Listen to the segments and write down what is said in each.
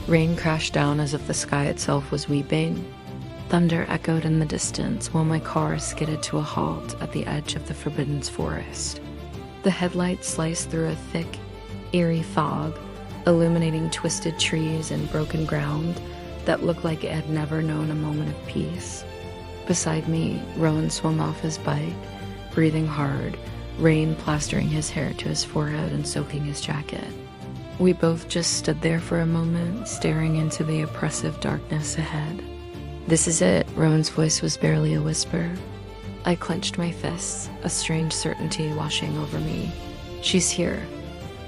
Rain crashed down as if the sky itself was weeping. Thunder echoed in the distance while my car skidded to a halt at the edge of the forbidden forest. The headlights sliced through a thick, eerie fog, illuminating twisted trees and broken ground that looked like it had never known a moment of peace. Beside me, Rowan swung off his bike, breathing hard, rain plastering his hair to his forehead and soaking his jacket. We both just stood there for a moment, staring into the oppressive darkness ahead. "This is it," Rowan's voice was barely a whisper. I clenched my fists, a strange certainty washing over me. "She's here.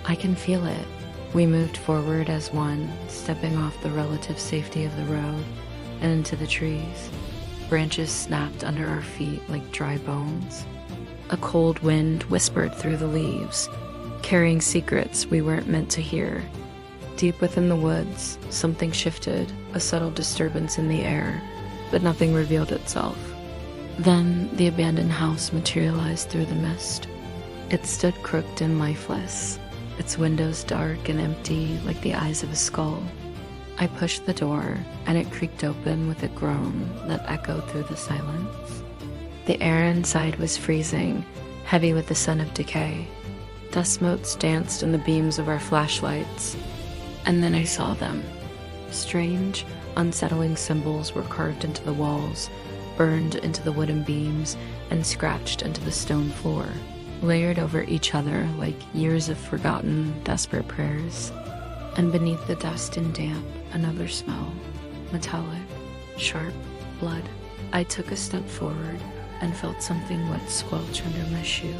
I can feel it." We moved forward as one, stepping off the relative safety of the road and into the trees. Branches snapped under our feet like dry bones. A cold wind whispered through the leaves, carrying secrets we weren't meant to hear. Deep within the woods, something shifted, a subtle disturbance in the air, but nothing revealed itself. Then the abandoned house materialized through the mist. It stood crooked and lifeless, its windows dark and empty like the eyes of a skull. I pushed the door, and it creaked open with a groan that echoed through the silence. The air inside was freezing, heavy with the scent of decay. Dust motes danced in the beams of our flashlights, and then I saw them. Strange, unsettling symbols were carved into the walls, burned into the wooden beams, and scratched into the stone floor, layered over each other like years of forgotten, desperate prayers. And beneath the dust and damp, another smell, metallic, sharp, blood. I took a step forward and felt something wet squelch under my shoe.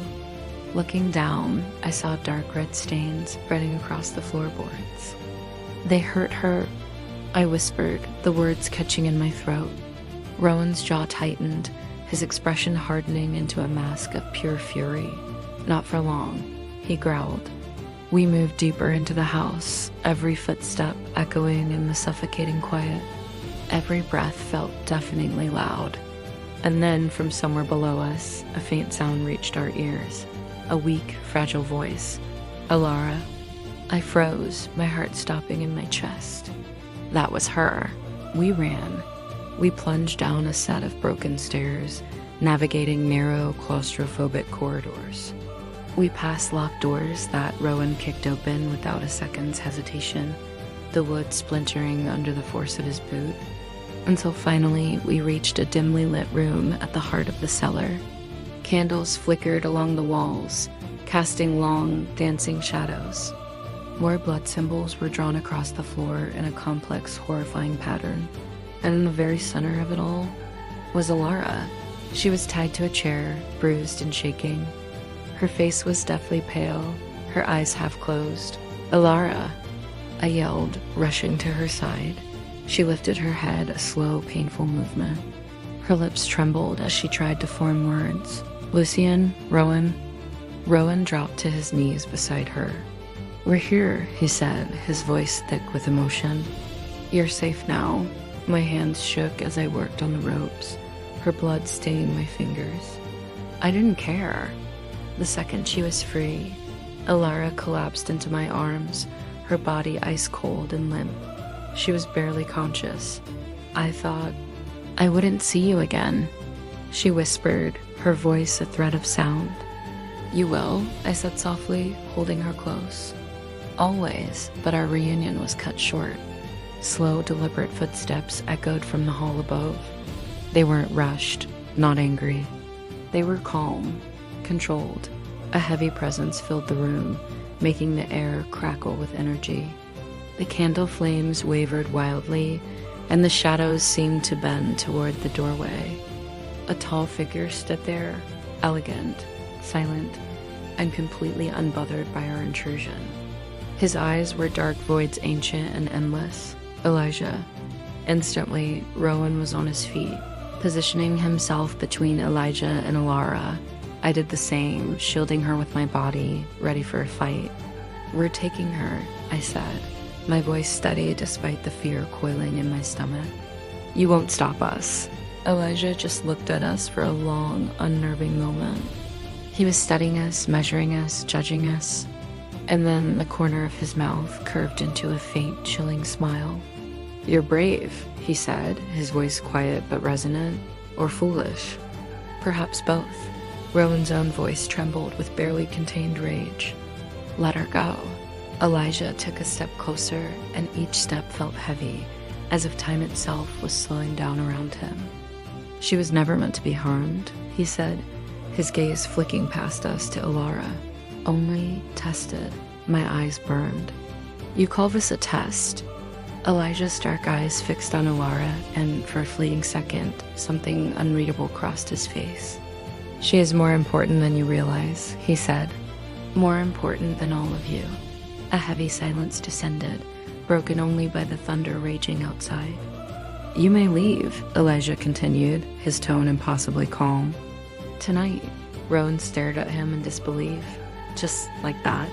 Looking down, I saw dark red stains spreading across the floorboards. "They hurt her," I whispered, the words catching in my throat. Rowan's jaw tightened, his expression hardening into a mask of pure fury. "Not for long," he growled. We moved deeper into the house, every footstep echoing in the suffocating quiet. Every breath felt deafeningly loud. And then, from somewhere below us, a faint sound reached our ears. A weak, fragile voice. "Elara." I froze, my heart stopping in my chest. That was her. We ran. We plunged down a set of broken stairs, navigating narrow, claustrophobic corridors. We passed locked doors that Rowan kicked open without a second's hesitation, the wood splintering under the force of his boot, until finally we reached a dimly lit room at the heart of the cellar. Candles flickered along the walls, casting long, dancing shadows. More blood symbols were drawn across the floor in a complex, horrifying pattern, and in the very center of it all was Elara. She was tied to a chair, bruised and shaking. Her face was deathly pale, her eyes half closed. "Elara!" I yelled, rushing to her side. She lifted her head, a slow, painful movement. Her lips trembled as she tried to form words. "Lucien? Rowan?" Rowan dropped to his knees beside her. "We're here," he said, his voice thick with emotion. "You're safe now." My hands shook as I worked on the ropes, her blood staining my fingers. I didn't care. The second she was free, Elara collapsed into my arms, her body ice cold and limp. She was barely conscious. "I thought I wouldn't see you again," she whispered, her voice a thread of sound. "You will," I said softly, holding her close. "Always," but our reunion was cut short. Slow, deliberate footsteps echoed from the hall above. They weren't rushed, not angry. They were calm, controlled. A heavy presence filled the room, making the air crackle with energy. The candle flames wavered wildly, and the shadows seemed to bend toward the doorway. A tall figure stood there, elegant, silent, and completely unbothered by our intrusion. His eyes were dark voids, ancient and endless. "Elijah." Instantly, Rowan was on his feet, positioning himself between Elijah and Elara. I did the same, shielding her with my body, ready for a fight. "We're taking her," I said, my voice steady despite the fear coiling in my stomach. "You won't stop us." Elijah just looked at us for a long, unnerving moment. He was studying us, measuring us, judging us. And then the corner of his mouth curved into a faint, chilling smile. "You're brave," he said, his voice quiet but resonant. "Or foolish. Perhaps both." Rowan's own voice trembled with barely contained rage. "Let her go." Elijah took a step closer, and each step felt heavy, as if time itself was slowing down around him. "She was never meant to be harmed," he said, his gaze flicking past us to Elara. "Only tested." My eyes burned. "You call this a test?" Elijah's dark eyes fixed on Elara, and for a fleeting second, something unreadable crossed his face. "She is more important than you realize," he said. "More important than all of you." A heavy silence descended, broken only by the thunder raging outside. "You may leave," Elijah continued, his tone impossibly calm. "Tonight?" Rowan stared at him in disbelief. "Just like that?"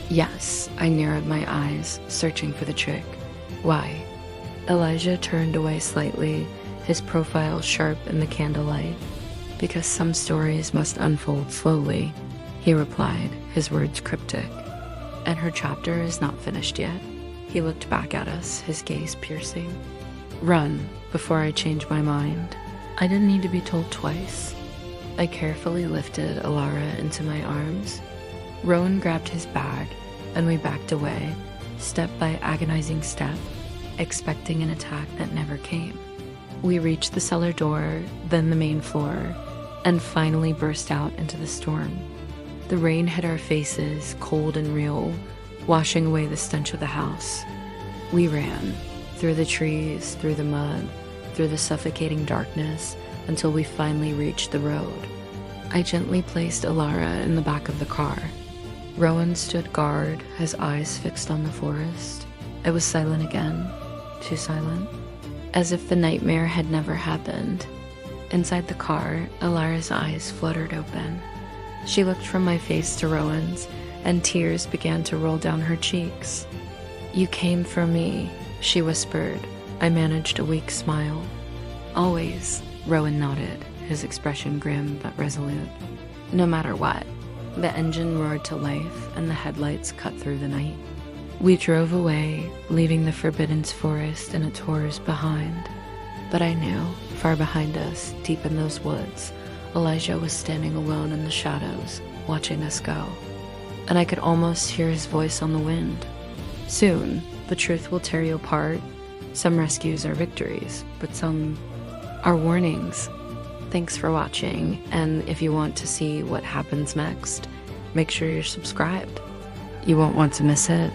"Yes," I narrowed my eyes, searching for the trick. "Why?" Elijah turned away slightly, his profile sharp in the candlelight. "Because some stories must unfold slowly," he replied, his words cryptic. "And her chapter is not finished yet." He looked back at us, his gaze piercing. "Run, before I change my mind." I didn't need to be told twice. I carefully lifted Elara into my arms. Rowan grabbed his bag, and we backed away, step by agonizing step, expecting an attack that never came. We reached the cellar door, then the main floor, and finally burst out into the storm. The rain hit our faces, cold and real, washing away the stench of the house. We ran, through the trees, through the mud, through the suffocating darkness, until we finally reached the road. I gently placed Elara in the back of the car. Rowan stood guard, his eyes fixed on the forest. I was silent again, too silent, as if the nightmare had never happened. Inside the car, Elara's eyes fluttered open. She looked from my face to Rowan's, and tears began to roll down her cheeks. "You came for me," she whispered. I managed a weak smile. "Always," Rowan nodded, his expression grim but resolute. "No matter what." The engine roared to life, and the headlights cut through the night. We drove away, leaving the Forbidden's forest and its horrors behind. But I knew, far behind us, deep in those woods, Elijah was standing alone in the shadows, watching us go. And I could almost hear his voice on the wind. "Soon, the truth will tear you apart. Some rescues are victories, but some are warnings." Thanks for watching, and if you want to see what happens next, make sure you're subscribed. You won't want to miss it.